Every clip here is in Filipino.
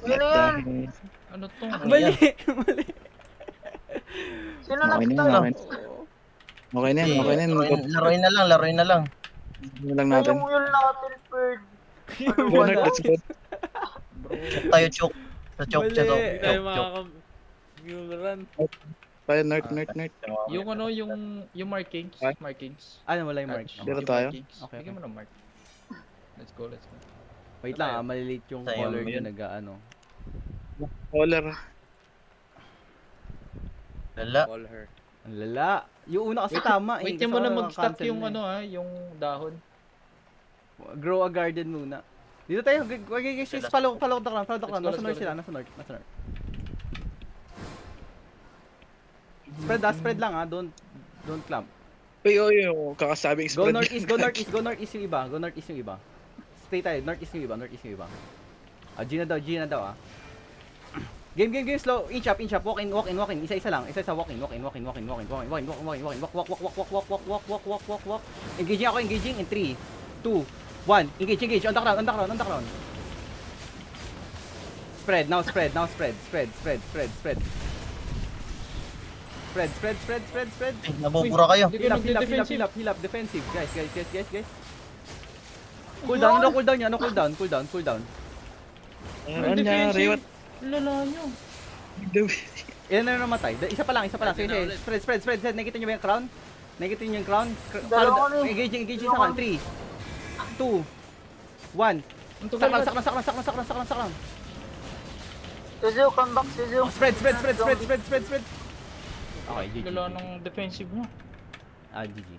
Yun na yan. Ano to? Mali, mali. Sino Okay na nag-start? yan, okay na yan, okay na yan. Laruin na lang, laruin na lang. Ano lang natin. Yung yun natin, Bird. Go Nerd, let's go. Chok tayo, chok. Sa chok, Mali. chok, Hindi tayo chok. makaka-muran. Tayo, Nerd. Yung ano, yung markings. Markings. Ano wala yung mark? Dito tayo. Okay. Bigyan mo ng mark. Let's go. Wait lang maliliit yung Sayang color mo niya yun. nag-ano. Caller. Lala. Call her. Ang lala. Yung una kasi tama eh. Wait mo Kasi na ako mag-stop cancel yung na eh. ano yung dahon. Grow a garden muna. Dito tayo, guys, follow the ground, Let's nasa go, north sila, nasa north. Spread lang don't clamp. Uy, kakasabing Go spread. northeast yung iba, Stay tayo, northeast yung iba. Gina daw ah. Game, slow, inch up, walk in, isa lang, walk in. Walk. Engaging in 3, 2, 1, engage, on the ground. Spread. Eh, nabubura kayo. Heal up, defensive, guys. Cooldown, cooldown. Ano nangyari? What? Lala nyo. Ilan na namatay? Isa pa lang. Sige. Spread. Nakikita nyo ba yung crown? Dalawa na eh. Engage sa kan. 3, 2, 1. Saklan. Sizu, come back, Sizu. Spread. Okay, GG. Lala ng defensive nyo. GG.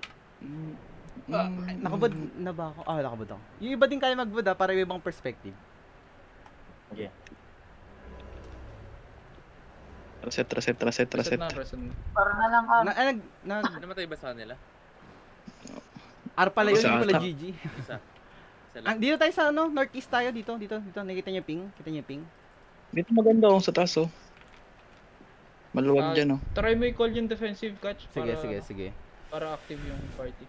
Nakabad na ba ako? Nakabad ako. Yung iba din kaya magbad para may ibang perspective. Okay. Reset. Reset na. Para na lang ka. Namatay ba sa kanila? R pala yun, Isa hindi pala ata. GG. Isa. Isa lang. Dito tayo sa northeast tayo, dito. Nakikita niyo yung ping? Dito maganda sa taas Maluwag dyan Try mo i-call yung defensive catch. Sige. Para active yung party.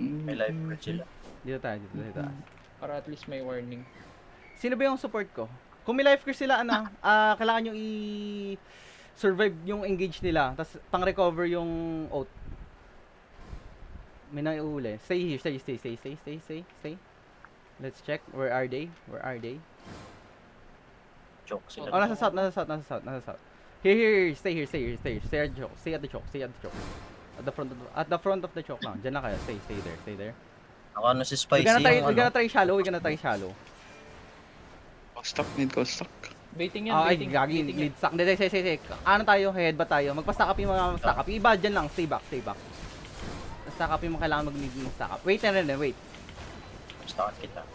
May life bridge sila. Dito tayo. Para at least may warning. Sino ba yung support ko? Kung may life curse sila, kailangan nyo i-survive yung engage nila. Tapos pang-recover yung oath. May naiuli. Stay here. Stay. Let's check. Where are they? Chok sila. Nasa south. Here. Stay here. Stay at the choke. At the front of the choke lang. Diyan lang kayo. Stay there. Ako ano si Spicy We're gonna try shallow. Need ko stock. Baiting yan, Ay, baiting. gagi, baiting lead stack. Hindi, say. Ano tayo? Head ba tayo? Magpa-stack up yung mga stack up. Iba dyan lang, stay back. Stack up yung mga kailangan mag-need yung stack up. Wait. Stack kita.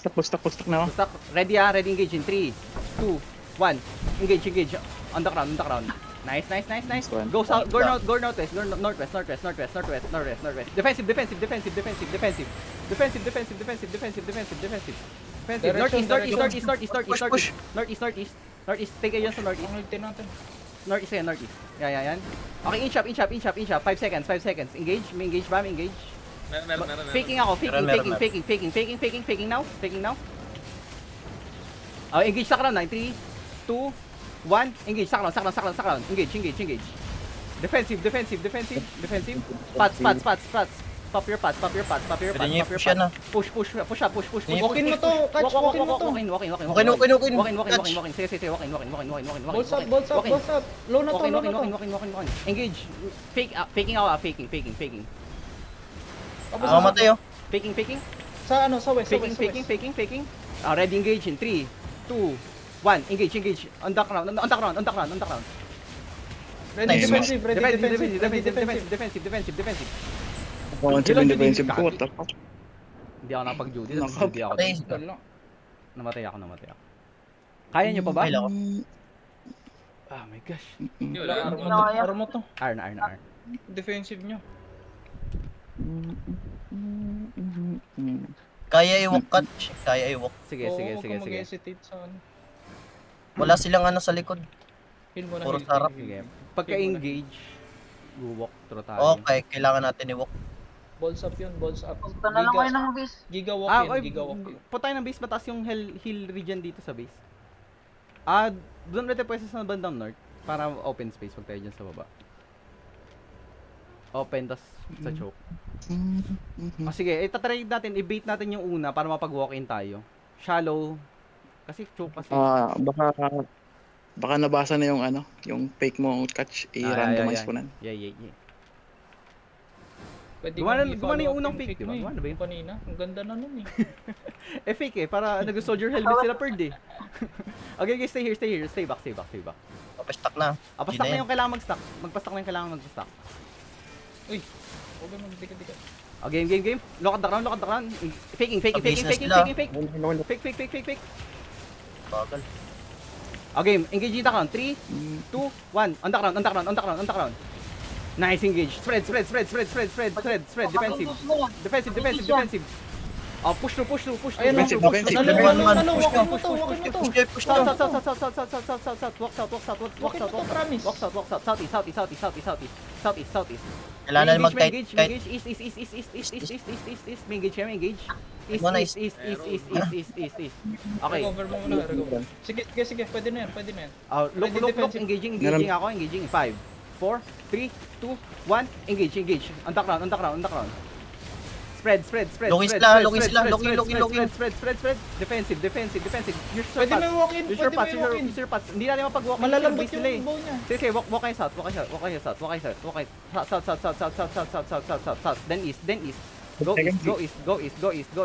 Stock na Stack, ready engage in 3, 2, 1. Engage. On the ground. Nice. Go south, go northwest. Defensive. Northeast. Take it sa northeast. Ang ulti natin. Northeast. Yan. Okay, inch up. 5 seconds. Engage. May engage ba? Meron. Faking ako. Faking now. Engage sa crown. 3, 2, 1. Engage sa crown. Engage. Defensive. Pats. Pop your pads. Pwede niyo i-push yan Push up. Walkin mo to, catch, walkin mo to. Walkin. Sige, walkin. Balls up. Low na to. Walkin. Engage. Faking ako. Faking. Mamatay Faking. Sa west. Faking. Ready engage in 3, 2, 1. Engage. On the ground. Ready Nice. defensive. Defensive ko. What the fuck? Hindi ako napag-duty. Patay. Namatay ako. Kaya nyo pa ba? Kaya ako. Oh my gosh. Arm mo to. R. Defensive nyo. Kaya i-walk catch. Sige. Mag-hesitate sa ano. Wala silang ano sa likod. Heal mo na. Puro heal. sarap. Sige. Pagka-engage, walk through tayo. Okay, kailangan natin i-walk. Balls up yun, balls up. Punta na lang kayo ng base. Giga walk Ah, in, oy, giga walk in. punta tayo ng base, mataas yung heal regen dito sa base. Doon natin pwede sa bandang north para open space pag tayo dyan sa baba. Open, tas sa choke. Sige, itatry natin, i-bait natin yung una para mapag-walk-in tayo. Shallow. Kasi choke kasi. Baka nabasa na yung ano, yung fake mo catch, i-randomize ko na. Yeah. Pwede Gumana- kang gumana yung i-follow unang up fake, di ba? mo eh. Gumana ba yun? Yung kanina, ang ganda na nun eh. Fake para nag-soldier helmet sila Perd eh. Okay guys, stay here. Stay back. Papastock na. Pastock G na yung kailangan mag-stock. Magpa-stock na yung kailangan mag-stock. Uy, huwag ka magdika-dika. Game. Lock the ground. Faking. Mabilis na sila. Fake. Bagal. Okay, engage the ground. 3, 2, 1. On the ground. Nice engage. Spread. Defensive. Push through. Ayun, Defensive. walk in mo to. Push down. South. Walk out. Southeast. Kailangan mag-tight. Engage. East. Engage. East. Okay. Recover mo muna, recover. Sige, pwede na yan. Look. Engaging ako. 5, 4, 3, 2, 1. Engage. On the ground. Spread. Longis lang. Spread. Defensive. Use your Pwede mo paths. walk in, Use your pwede mo paths. walk in. Use your paths. Hindi natin mapag-walk in. Malalambot Base nila eh. yung bow niya. Sige, walk kayo south. South. Then east. Go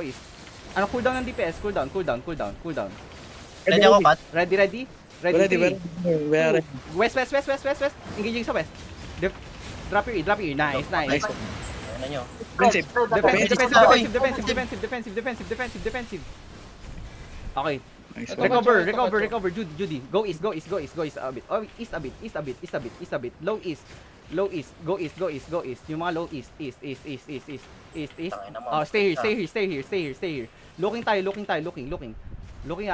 east. Ano, cooldown ng DPS? Cooldown. Ready ako, Pat. Ready? Ready. West. Engaging sa west. Drop your E. Nice. Ano nyo? Defensive. Okay. Nice. Recover. Judy. Go east. A bit. East a bit. Low east. Go east. Yung mga low east. East. Stay here. Looking tayo. Looking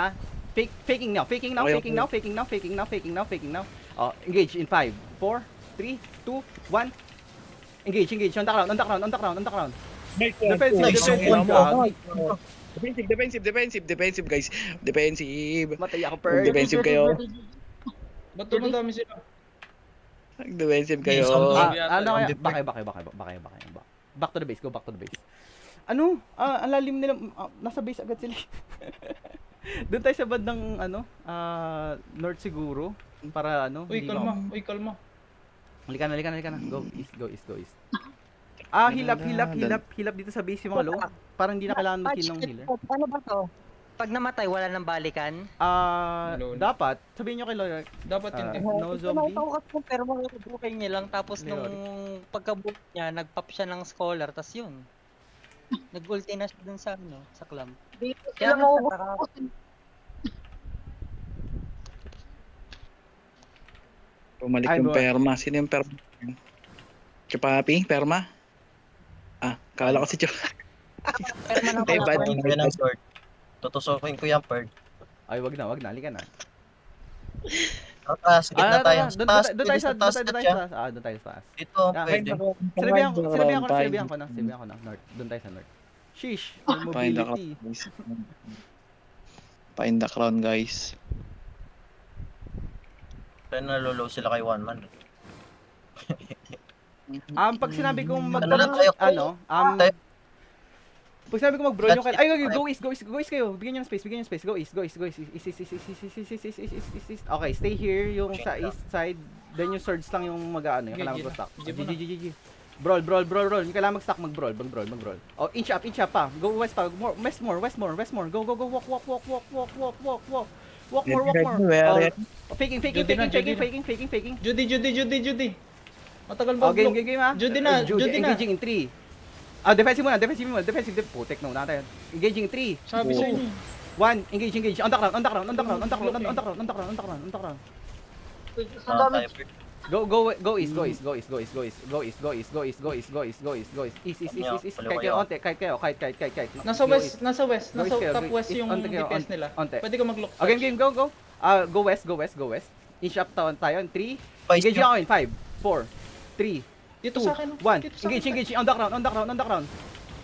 ah. Faking now. Engage in 5, 4, 3, 2, 1. Engage. On the ground. Defensive guys. Defensive. Matay ako, per. Defensive kayo. Ba't ito dami sila? Defensive kayo. Ano kaya? Bakay. Back to the base. Go back to the base. Ano? Ang lalim nila. Nasa base agad sila. Doon tayo sa bandang north siguro para Uy, kalma. Halika na. Go east. Hilap dito sa base yung mga low. Parang hindi na kailangan mag-heal ng healer. Ano ba to? Pag namatay, wala nang balikan? Dapat, sabihin nyo kay Lawyer, Dapat hindi. no zombie. Tinatawag ko pero makakabukay niya lang. Tapos Hindi, nung pagkabook niya, nag-pop siya ng scholar. Tas yun. Nag-ulti na siya dun sa, sa clam. Kaya mauubos. Bumalik Ay, yung bro. perma. Sino yung perma? Chupapi? Perma? Kala ko si Chup. Tay bad. Tingnan ng sword. Tutusokin ko yung bird. Ay, wag na, halika na. Skip na tayo. Doon tayo sa taas. Doon tayo sa taas. Dito, pwede. Sinabihan ko na. North. Doon tayo sa north. Sheesh, Find the mobility. crown, guys. Find the crown, guys. Kaya nalolow sila kay one man. Pag sinabi kong mag Ano lang tayo? pag sinabi ko mag-brawl yung go east kayo. Bigyan nyo ng space. Go east. East. Okay, stay here yung sa east side. Then yung swords lang yung mag-ano, yung kailangan mag-stack. GG. Brawl. Yung kailangan mag-stack, mag-brawl. Oh, inch up pa. Go west pa. West more. Go. Walk more. Faking. Judy. Matagal ba Okay, block? game ha. Judy na. Engaging in 3. Defensive muna. Putek no natin. Engaging in 3. Sabi sa inyo. 1, engage. On the ground. Go east. Kahit kayo. Nasa west. Top west yung DPS nila. Pwede ka mag-look. Okay, game, go. Go west. Inch up tayo in 3. Engage ako in 5, 4, 3, Dito 2, sa akin. 1. Dito sa Engage, akin. engage. On the ground, on the ground, on the ground.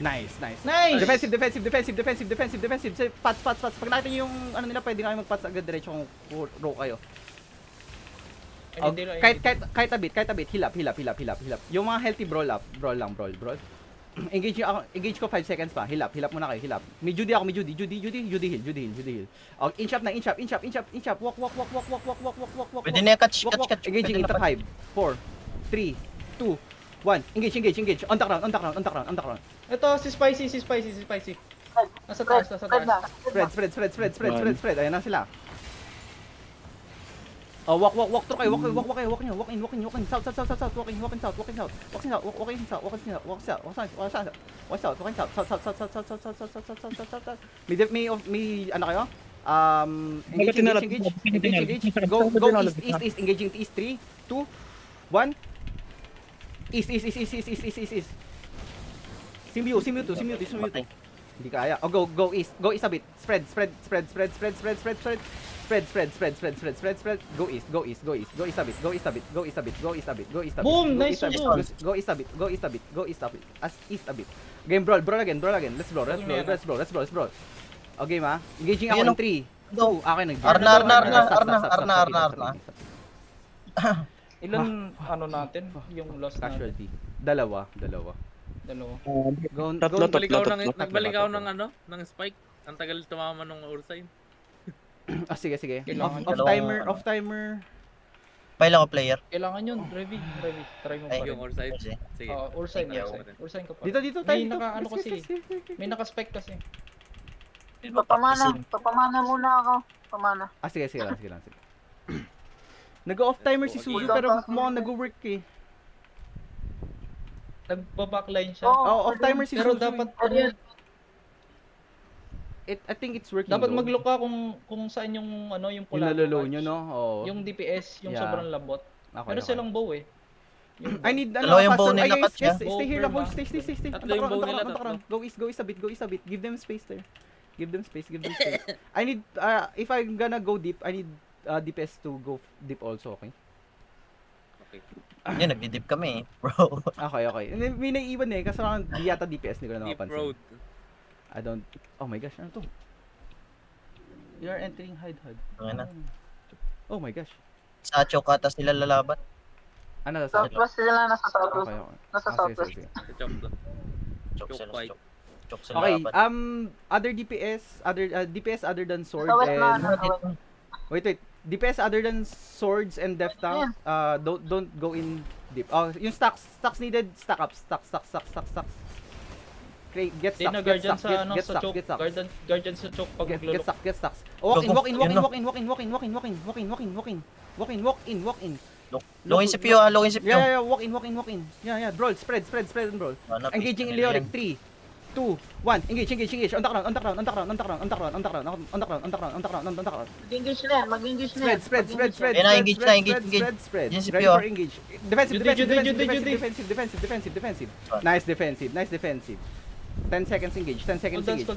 Nice, nice. Nice! Defensive, defensive, defensive, defensive, defensive, defensive. Pats, pats, pats. Pag nakita nyo yung ano nila, pwede na kayo mag-pats agad diretso kung row kayo. Ay, Oh, hindi lang, kahit a bit. Heal up. Yung mga healthy brawl up. Brawl. Engage ko 5 seconds pa. Heal up muna kayo, heal up. May Judy ako, Judy heal. Oh, inch up. Walk. Pwede na yung catch. Engaging into 5, 4, 3, 2, 1. Engage. On the ground. Ito, si Spicy. Nasa taas. Spread. Ayan na sila. Oh, walk through kayo. Walk in. South. Walk in south. May ano kayo? Engage. Go east. Engaging east. 3, 2, 1. East. Simbio. Hindi kaya. Oh, go east. Go east a bit. Spread. Go east a bit. Boom! Nice Go east a bit. As east a bit. Game brawl again. Let's brawl. Okay, ma. Engaging ako in 3, 2. Okay, Arna. Ilan ano natin? Yung lost natin? Casualty. Dalawa. Tatlo. Nagbalik ako ng spike. Ang tagal tumama nung Ursine. Ah, sige. Kailangan Off timer. File ako player. Kailangan yun, Revi. Try mo pa Ay, rin. Yung Ursine. Sige. Ursine ka pa. Dito tayo. May naka-ano kasi. May naka-spike kasi. Papamana muna ako. Pamana. Ah, sige lang. Nag-off timer si Suzu pero mukhang nag-work eh. Nagba-backline siya. Oh, off timer si Pero Suzu. dapat I think it's working. dapat though. mag-look ka kung saan yung yung Yung pula. nalolow nyo, no? Oo. Yung DPS, yung Yeah. sobrang lambot. Okay, Pero silang bow eh. I need Dalawa yung bow faster. nila, Ay, Kat, yes, yeah. stay here lang, Bow, boys. Stay. Tatlo yung bow nila, tatlo. Go east a bit. Give them space there. Give them space. I need, if I'm gonna go deep, I need DPS to go deep also, okay? Yan, nagdidip kami bro. Okay. May naiiwan eh, kasi di yata DPS, hindi ko na Deep napapansin. road. I don't, oh my gosh, ano to? You are entering hide. Okay na. Oh my gosh. Sa Chokata sila lalaban. Ano sa Southwest sila, nasa southwest. Okay. Nasa southwest. Sige. Sa chop doon. Chok Choke sila. fight. Chok sila Okay, laban. other DPS other than sword Sa west na, and nasa west. wait. DPS other than swords and death tank, don't go in deep. Oh, yung stacks needed, stack up, stacks. Okay, get Di na stacks, guardian sa get sa choke. stacks. Guardian sa choke pag Get maglulok. stacks. Walk in. Walk in. Login si Pio. Yeah, walk in. Yeah, brawl, spread and brawl. Engaging in Leoric, 3, 2, 1, engage. On the ground. Mag-engage na yan. Spread. Ayun na, engage. Spread. Yan si Ready Pio. for engage. Defensive. Nice defensive. 10 seconds engage. 10 seconds engage.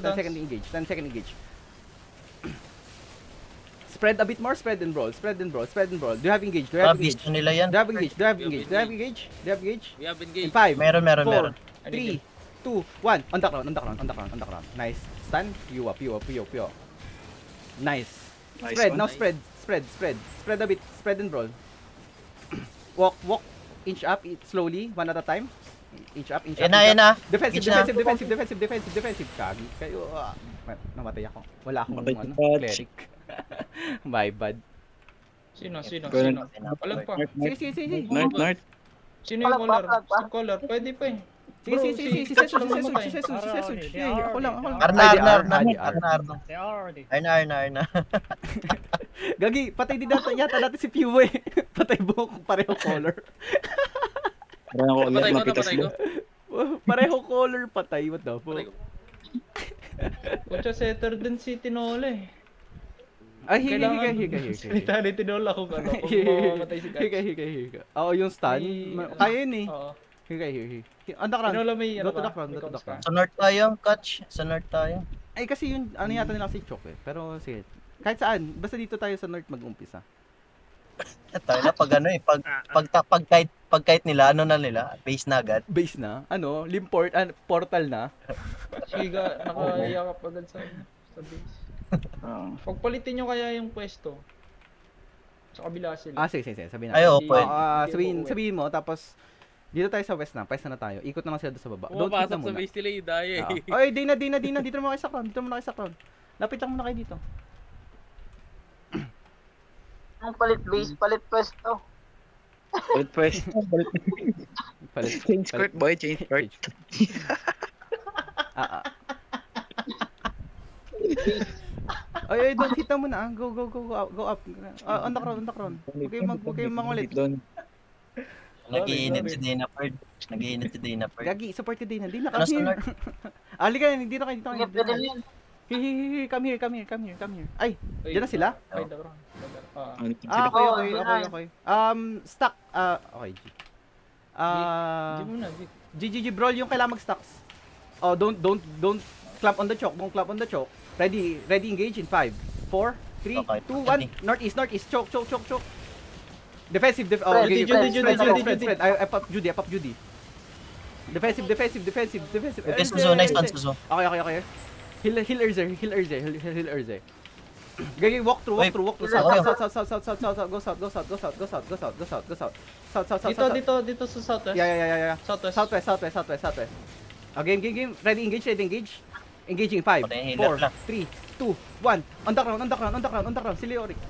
Spread a bit more, spread and brawl. Do you have engage? Visto nila yan. Do you have engage? We have In engaged. 5, Meron. 4, 3, 2, 1. On the ground. Nice. Stun. Pio. Nice. Spread. Now spread. Spread a bit. Spread and brawl. Walk. Inch up. Slowly. One at a time. Inch up. Yan na. Defensive. Kagi kayo. Namatay ako. Wala akong Namatay ano. ka, Cleric. My bad. Sino? Ganun. Walang pa. Sige. North. Sino yung color? Palag pa. Si color, pwede pa eh. Sige. si Si Setsu Sesu. namatay. Ako lang. Arna. Gagi, patay din yata natin si Pew eh. Patay buhok, pareho color. Parang ako ulit, mapitas Napatay ko. mo. Pareho color patay, what the Patay fuck? ko. Kutsa setter din si Tinola eh. Ay, higa. Salita ni Tinola kung mamamatay si Katch. Higa. Oo, yung stun. Kaya yun eh. Oo. Higa. Anda ka Tinola may Go ano to the ka? front, May go to the comms ka? front. Sa North tayo, Catch. Sa North tayo. Ay, kasi yun, ano yata nila si Chok eh. Pero sige. Kahit saan, basta dito tayo sa north mag-umpisa. Tayo na pag ano eh, pag kahit nila, ano na nila, base na agad. Base na? Ano? Limport? Portal na? Siga, nakayakap agad sa base. Pagpalitin nyo kaya yung pwesto. Sa kabila sila. Sige. Sabihin Ay, natin. oo, pwede. Sabihin mo, tapos dito tayo sa west na. Pwesta na tayo. Ikot na lang sila doon sa baba. Don't hit na Pumapasok sa muna. base nila yung daya eh. Ay, di na. Dito naman kayo sa crown. Lapit lang muna kayo dito. Ang palit base, palit pwesto. Palit pwesto. Change skirt, boy. Change skirt. Ay, don't hit na muna. Go up. On the crown. Huwag kayong mangulit. Nag-iinit si Dana Bird. Gagi, support ka din. Hindi na, Ano come sa here. north? Halika, dito kayo. Sige, pwede yan. Here, come here. Ay, diyan na sila? By the ground. Okay. Stack. Okay, G. G muna, G. G, brawl yung kailangan mag-stacks. Oh, don't clamp on the choke. Ready, engage in 5, 4, 3, Okay, 2, 1. Northeast, choke. Defensive, Judy. spread. I pop Judy. Defensive. Nice Suzu. Okay. Heal Urzer. Gagi, walk through. Wait. South. Go south. South. Dito sa southwest. Yeah. Southwest. Southwest. Game. Ready, engage. Engaging 5, Okay, 4, healer lang. 3, 2, 1. On the ground. Si Leoric.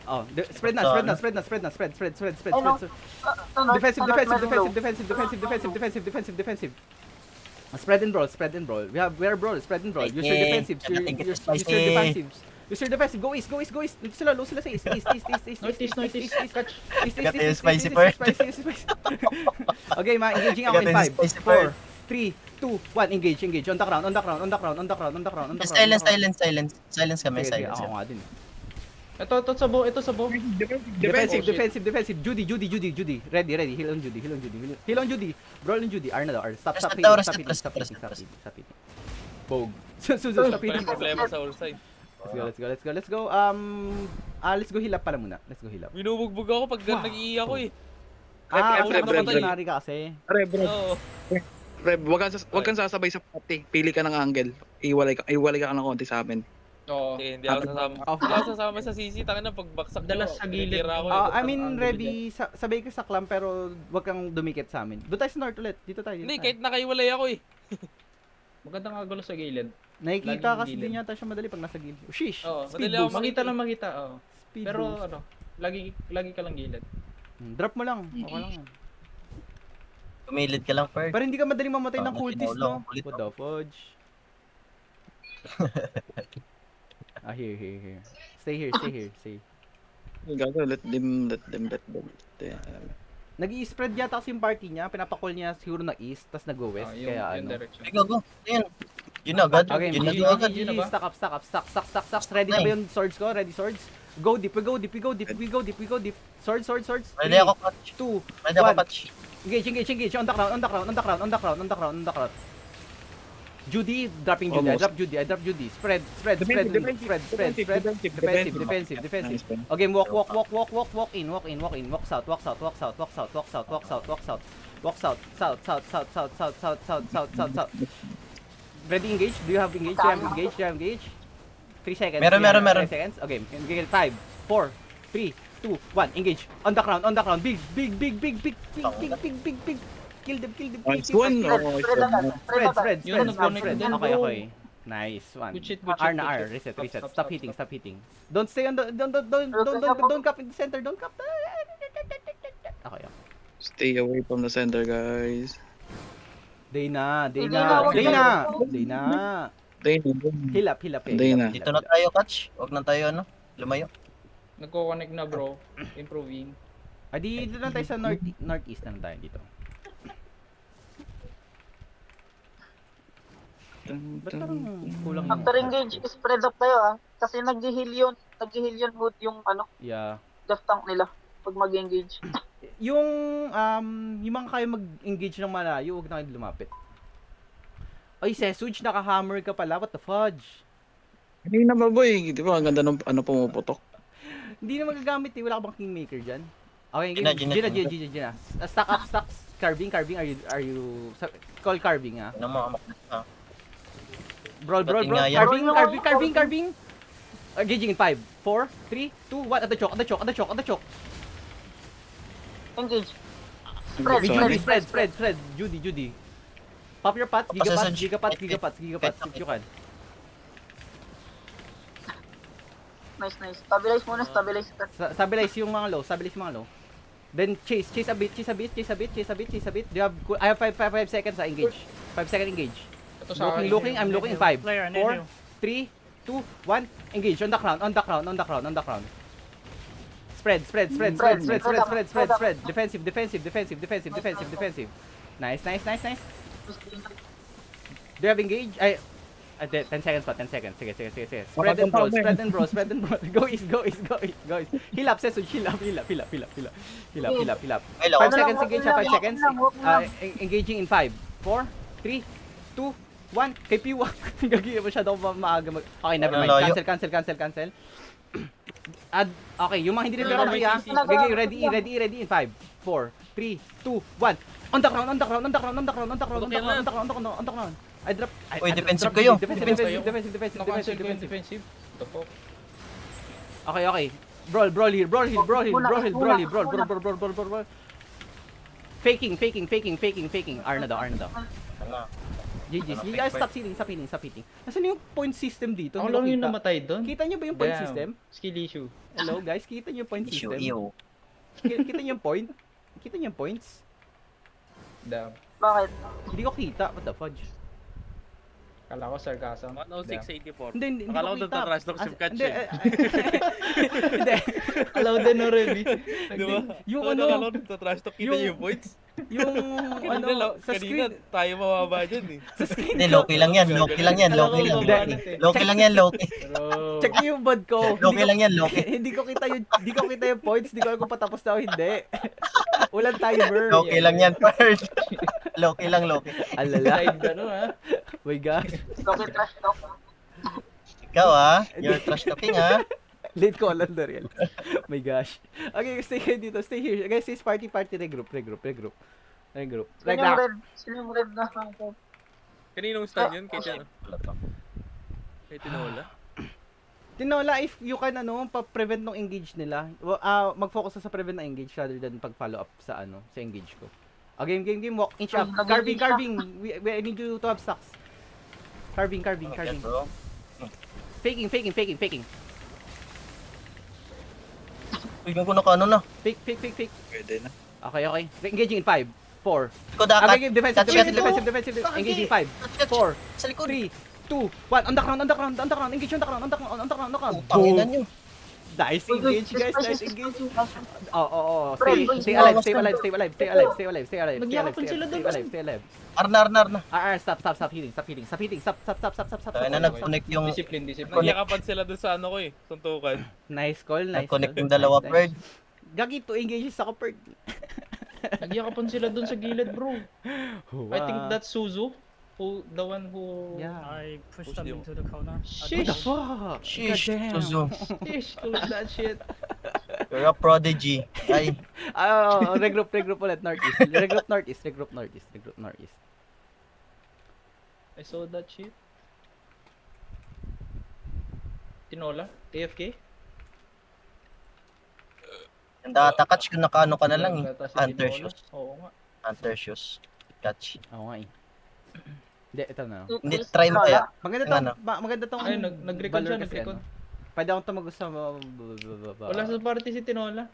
Oh, spread na. Defensive. Spread and brawl. We are brawl. Spread and brawl. Use your defensives. Use your defensive. Go east. Low sila sa east. Northeast. Catch. Got yung spicy bird. Okay, engaging ako in 5, 4, 3, 2, 1. Engage. On the ground. Silence kami. Ako nga din. Ito sa bo. Defensive. Judy. Ready. Heal on Judy. Brawl on Judy. R na daw. Stop Rest hitting. Bog. Stop hitting. Problema sa all side. Let's go. Let's go heal up pala muna. Binubugbog ako pag nag-iiyak ako eh. Kunwari ka kasi. Oo. Reb, wag kang sasabay sa party. Pili ka ng angle. Iwalay ka ng konti sa amin. Oo. Hindi ako sasama sa CC. Tangin na pagbaksak Dalas sa gilid. I mean, ready, sabay ka sa clam pero wag kang dumikit sa amin. Doon tayo sa north ulit. Dito tayo. Hindi, kahit nakaiwalay ako eh. Maganda nga gulo sa gilid. Nakikita Laging kasi gilid. din yata siya madali pag nasa gilid. Oh, sheesh. Oo. Speed madali ako boost. Makita. Oo. Speed Pero boost. lagi ka lang gilid. Drop mo lang. Okay lang yan. Kumilid ka lang, Bird. Pero hindi ka madaling mamatay ng Oo, cultist, tinulong. no? Kulit, What the fudge? Here. Stay here. Gago, let them. Nag-i-spread yata kasi yung party niya. Pinapakall niya siguro na east, tas nag-west. Kaya Yung ano. direction. Go. Ayan. Yun na agad. Okay, Yun na GG, agad. Yun na ba? Stack. Ready na ba yung swords ko? Ready swords? Go deep. We go deep. Swords. Ready ako, Catch. 2, Ready ako, 1. Catch. Engage. On the ground. Judy, dropping Judy. I drop Judy. Spread. Defensive. Okay, walk in. Walk south. Ready, engage? Do you have engage? 3 seconds. Meron. 3 seconds. Okay, 5, 4, 3, 2, 1. Engage. On the ground. Big. Kill them. Nice one. Spread. Yun, nag-connect din, bro. Okay. Nice one. Good shit. R na R. Reset. Stop hitting. Don't stay on the don't cap in the center. Don't cap. Okay. Stay away from the center, guys. Dayna. Heal up. Dayna. Dito na tayo, Catch. Huwag na tayo, lumayo. Nagko-connect na, bro. Improving. Dito lang tayo sa northeast na tayo dito. Ba't parang kulang yung... After engage, spread up tayo Kasi nag-heal yun hood yung Yeah. death tank nila pag mag-engage. Yung mga kayo mag-engage ng malayo, huwag na kayo lumapit. Ay, Sesuj, naka-hammer ka pala. What the fudge? Hindi na ba, boy? Di ba, ang ganda ng pumuputok. Hindi na magagamit eh. Wala ka bang Kingmaker dyan? Okay, Gina, game. Gina, Gina. Stack up, stacks. Carving, are you... Call carving, ah. Ano mo, amak na. Brawl. Dating nga yan. Carving. Engaging in 5, 4, 3, 2, 1. At the choke. Engage. Spread. Judy. Pop your pots, gigapats, if you can. Nice. Stabilize muna, stabilize. Stabilize yung mga low. Then chase a bit. Do you have, I have 5 seconds, engage. 5 second engage. Ito sa akin. Looking, I'm looking. 5, 4, 3, 2, 1, engage. On the crown. Spread. Defensive. Nice. Do you have engage? 10 seconds pa, 10 seconds. Sige. Spread and brawl. Go east. Heal up, Sesun. Heal up. Ay, 5 lakas. seconds engage, 5 seconds. Walk lang. Engaging in 5, 4, 3, 2, 1. Kay Piwa. Gagi, masyado ako maaga mag... Okay, never mind. Layo. Cancel. Okay, yung mga hindi rin pero May ah. CC. Gagi, ready in 5, 4, 3, 2, 1. On the ground. I drop. Uy, defensive kayo. Defensive. Defensive. The fuck? Okay. Brawl here. Faking. R na daw. GG's. Stop healing. Nasaan yung point system dito? Ako Hindi ko lang yung kita. namatay doon. Kita nyo ba yung point Damn. system? Skill issue. Hello guys, kita nyo yung point Issue, system? iyo. Kita nyo yung point? Kita nyo yung points? Damn. Bakit? Hindi ko kita. What the fudge? Kala ko sarcasm. 106.84. Hindi Akala ko ko doon trash talk si Catch eh. Hindi. Allow din already. Di ba? Yung Akala ano, ko trash talk kita yung- yung points. yung ano, sa Kanina screen. tayo mababa dyan eh. Sa screen Hindi, ko. Loki lang yan. Pero... Loki lang yan. Bro. Check niyo yung bod ko. Loki lang yan, Loki. Hindi ko kita yung points. Hindi ko alam kung patapos na o hindi. Walang timer. Loki lang yan, first. Loki lang. Alala. Side ano ha? My God. Loki trash talk. Ikaw you're trash talking Late call on the real. My gosh. Okay, stay kayo dito. Stay here. Guys, this party. Regroup. Sino yung red na? Kaninong stand yun? Kaya Tinola? Tinola, if you can pa-prevent ng engage nila, mag-focus ka sa prevent ng engage rather than pag-follow up sa sa engage ko. Game, walk, inch up. Carving. We need you to have stocks. Carving. Faking. Bigyan ko na kano na. Fake. Pwede na. Okay. Engaging in 5, 4. Ikaw dapat. Okay, defensive. Engaging in 5, 4, Sa likod. 3, 2, 1. On the ground. Engage on the ground. Tangina nyo. Nice engage, guys. Nice engage. Oh. Stay alive. Nagyakapon sila doon. Stay alive. Arna. Stop healing. Stop. Kaya na nag-connect yung... Discipline. Nagyakapan sila doon sa ano ko eh. Suntukan. Nice call. Nag-connect yung dalawa, bird. Gagi, 2 engages ako per... Nagyakapon sila doon sa gilid, bro. I think that's Suzu. The one who... Yeah. I pushed Push them you. into the corner. What the Shish! fuck? Sheesh, Goddamn. Suzu. Shish! Close that shit. You're a prodigy. Ay, Regroup ulit. Northeast. Regroup northeast. I saw that shit. Tinola? AFK? ang datakatch kung nakaano ka na lang eh. Nagtata si Hunter Tinola. shoes. Oo nga. Hunter shoes. Catch. Oo nga eh. Hindi, ito na. Hindi, try mo kaya. Maganda tong Ay, nag-record siya, Valor kasi, nag-record. Pwede akong tumagos sa... Wala sa party si Tinola.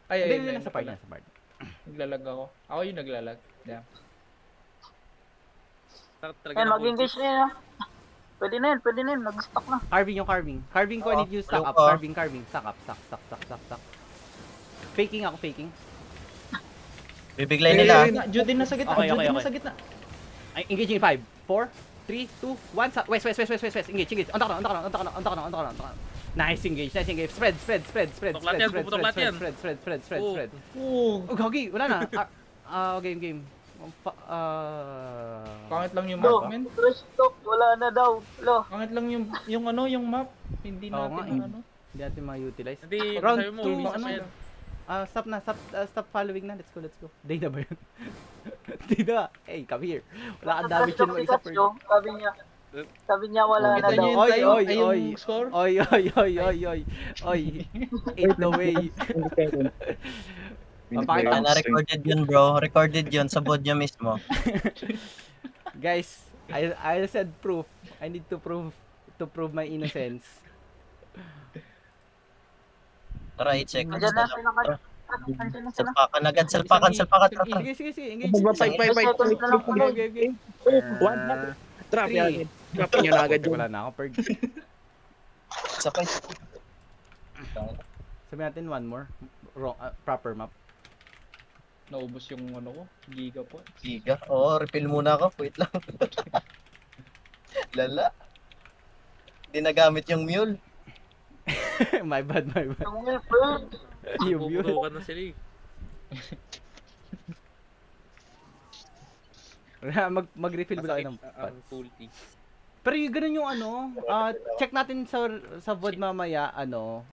Ay, Hindi, nasa party. Naglalag ako. Ako yung naglalag. Damn. Sarap talaga Ayan, ng mag-engage ulti. na yan. Pwede na yan. Nag-stock na. Carving. Carving ko, I need you stack up. Oo. Carving. Stack up. Stack. Faking ako. Bibiglay nila. Judy nasa gitna. Okay. Judy nasa gitna. Ay, engaging 5, 4, 3, 2, 1, west. Engage. On the ground. Nice engage. Spread. Putok lahat yan. Spread. Oo. Oh, gagi, wala na. Game. Pangit lang yung Bro, map, man. trash talk. Wala na daw. Lo. Pangit lang yung map. Hindi Oo nga, natin ano. Hindi natin ma-utilize. Hindi, Round sabi mo, 2, isa ano? pa yan. Stop na, stop following na. Let's go. Day na ba yun? Day na. Hey, come here. Wala kang damage yun mag-isa per. Sabi niya wala na Kita daw. niyo yung Oy, time, oy, ay oy. yung score? Oy. Ain't no way. Papakita Ah, na-recorded yun, bro. Recorded yun sa board niya mismo. Guys, I said proof. I need to prove my innocence. Tara, 8 seconds Nandiyan na na lang. sila nandiyan na sila. Salpakan agad, salpakan. Sige, engage. Five. 5 seconds na lang ulit. Okay. One, Drop Three. yan. Drop nyo na agad yun. Wala na ako, Perg. Sabay. Sabi natin one more. Proper map. Naubos yung ano ko, giga po. Giga. Oo, refill muna ako. Wait lang. Lala. Hindi nagamit yung mule. my bad. Yung Wilford. Yung yun. Puputukan na sila eh. Mag-refill ba kayo ng Masakit pads? ang full tea. Pero yung ganun yung ano, check natin sa VOD mamaya, ano,